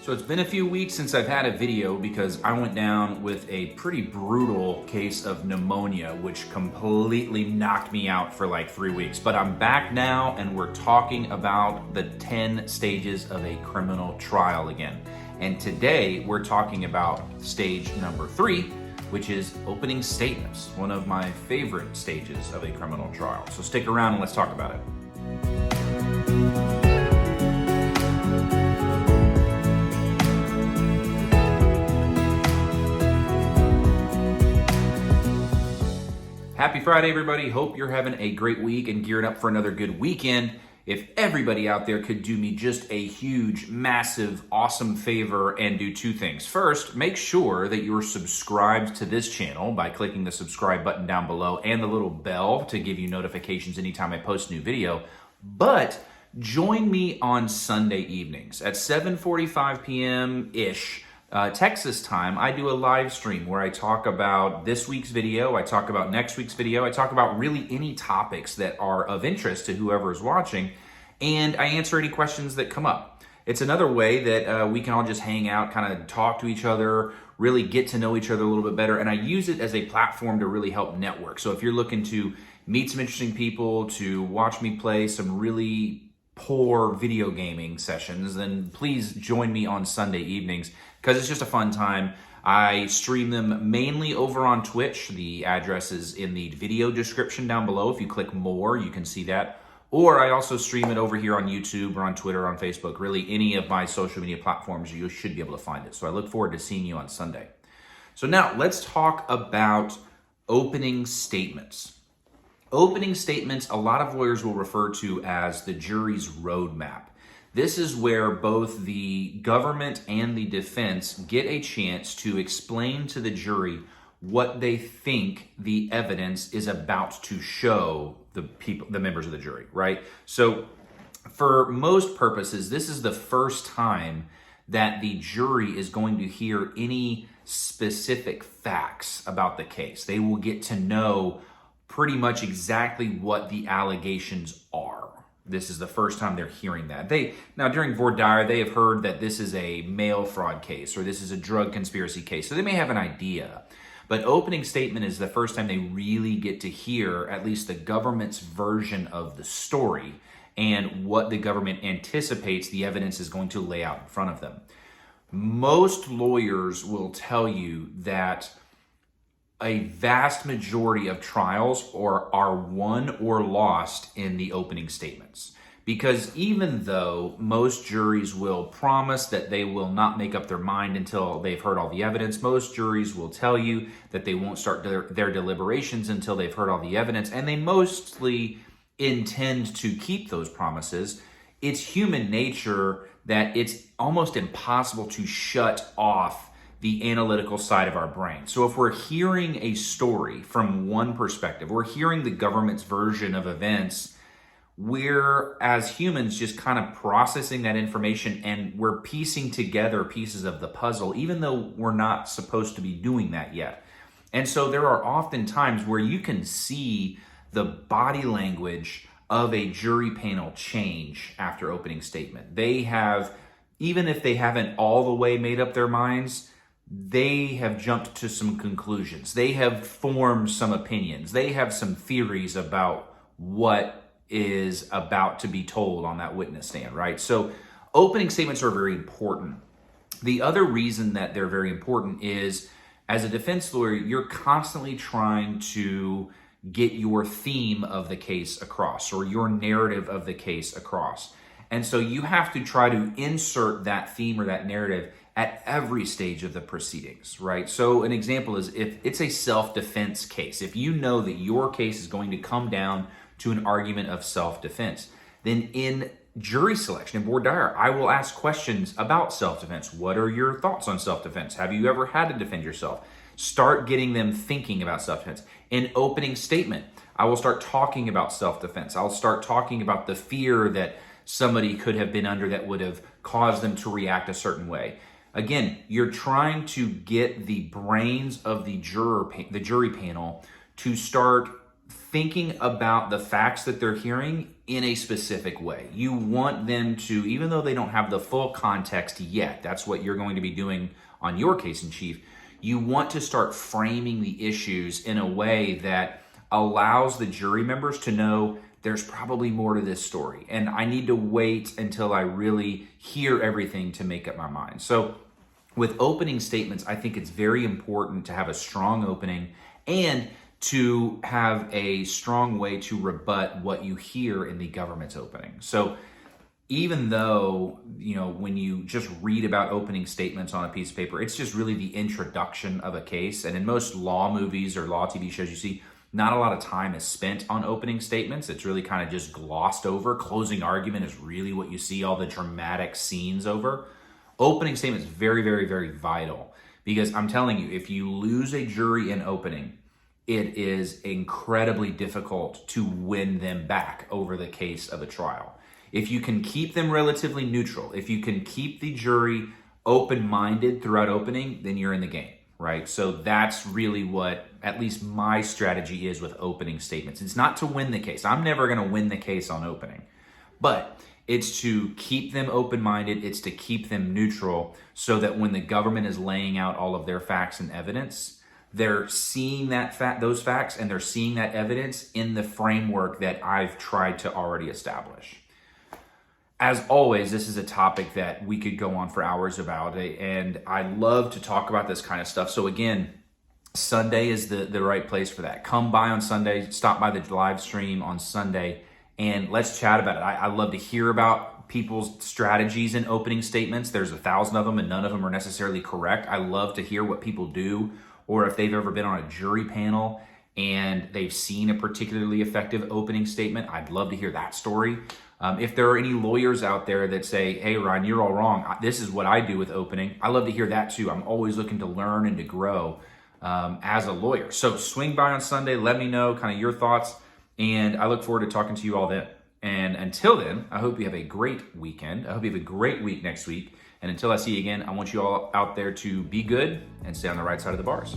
So it's been a few weeks since I've had a video because I went down with a pretty brutal case of pneumonia, which completely knocked me out for like 3 weeks. But I'm back now and we're talking about the 10 stages of a criminal trial again. And today we're talking about stage number 3, which is opening statements, one of my favorite stages of a criminal trial. So stick around and let's talk about it. Happy Friday, everybody. Hope you're having a great week and gearing up for another good weekend. If everybody out there could do me just a huge, massive, awesome favor and do 2 things. First, make sure that you're subscribed to this channel by clicking the subscribe button down below and the little bell to give you notifications anytime I post a new video. But join me on Sunday evenings at 7:45 p.m.-ish. Texas time. I do a live stream where I talk about this week's video, I talk about next week's video, I talk about really any topics that are of interest to whoever is watching, and I answer any questions that come up. It's another way that we can all just hang out, kind of talk to each other, really get to know each other a little bit better, and I use it as a platform to really help network. So if you're looking to meet some interesting people, to watch me play some really poor video gaming sessions, then please join me on Sunday evenings because it's just a fun time. I stream them mainly over on Twitch. The address is in the video description down below. If you click more, you can see that. Or I also stream it over here on YouTube or on Twitter, on Facebook, really any of my social media platforms, you should be able to find it. So I look forward to seeing you on Sunday. So now let's talk about opening statements. Opening statements, a lot of lawyers will refer to as the jury's roadmap. This is where both the government and the defense get a chance to explain to the jury what they think the evidence is about to show the members of the jury, right? So for most purposes, this is the first time that the jury is going to hear any specific facts about the case. They will get to know pretty much exactly what the allegations are. This is the first time they're hearing that. Now during voir dire, they have heard that this is a mail fraud case or this is a drug conspiracy case, so they may have an idea. But opening statement is the first time they really get to hear at least the government's version of the story and what the government anticipates the evidence is going to lay out in front of them. Most lawyers will tell you that a vast majority of trials are won or lost in the opening statements. Because even though most juries will promise that they will not make up their mind until they've heard all the evidence, most juries will tell you that they won't start their deliberations until they've heard all the evidence, and they mostly intend to keep those promises. It's human nature that it's almost impossible to shut off the analytical side of our brain. So if we're hearing a story from one perspective, we're hearing the government's version of events, we're, as humans, just kind of processing that information and we're piecing together pieces of the puzzle, even though we're not supposed to be doing that yet. And so there are often times where you can see the body language of a jury panel change after opening statement. They have, even if they haven't all the way made up their minds, they have jumped to some conclusions. They have formed some opinions. They have some theories about what is about to be told on that witness stand, right? So opening statements are very important. The other reason that they're very important is, as a defense lawyer, you're constantly trying to get your theme of the case across or your narrative of the case across. And so you have to try to insert that theme or that narrative at every stage of the proceedings, right? So an example is if it's a self-defense case, if you know that your case is going to come down to an argument of self-defense, then in jury selection, in voir dire, I will ask questions about self-defense. What are your thoughts on self-defense? Have you ever had to defend yourself? Start getting them thinking about self-defense. In opening statement, I will start talking about self-defense. I'll start talking about the fear that somebody could have been under that would have caused them to react a certain way. Again, you're trying to get the brains of the jury panel to start thinking about the facts that they're hearing in a specific way. You want them to, even though they don't have the full context yet, that's what you're going to be doing on your case in chief, you want to start framing the issues in a way that allows the jury members to know there's probably more to this story. And I need to wait until I really hear everything to make up my mind. So with opening statements, I think it's very important to have a strong opening and to have a strong way to rebut what you hear in the government's opening. So even though, when you just read about opening statements on a piece of paper, it's just really the introduction of a case. And in most law movies or law TV shows you see, not a lot of time is spent on opening statements. It's really kind of just glossed over. Closing argument is really what you see all the dramatic scenes over. Opening statement is very, very, very vital, because I'm telling you, if you lose a jury in opening, it is incredibly difficult to win them back over the case of a trial. If you can keep them relatively neutral, if you can keep the jury open-minded throughout opening, then you're in the game, right? So that's really what at least my strategy is with opening statements. It's not to win the case. I'm never going to win the case on opening, but it's to keep them open-minded. It's to keep them neutral so that when the government is laying out all of their facts and evidence, they're seeing those facts and they're seeing that evidence in the framework that I've tried to already establish. As always, this is a topic that we could go on for hours about, and I love to talk about this kind of stuff. So again, Sunday is the right place for that. Come by on Sunday, stop by the live stream on Sunday, and let's chat about it. I love to hear about people's strategies in opening statements. There's 1,000 of them, and none of them are necessarily correct. I love to hear what people do, or if they've ever been on a jury panel and they've seen a particularly effective opening statement. I'd love to hear that story. If there are any lawyers out there that say, hey, Ryan, you're all wrong. This is what I do with opening. I love to hear that too. I'm always looking to learn and to grow as a lawyer. So swing by on Sunday. Let me know kind of your thoughts. And I look forward to talking to you all then. And until then, I hope you have a great weekend. I hope you have a great week next week. And until I see you again, I want you all out there to be good and stay on the right side of the bars.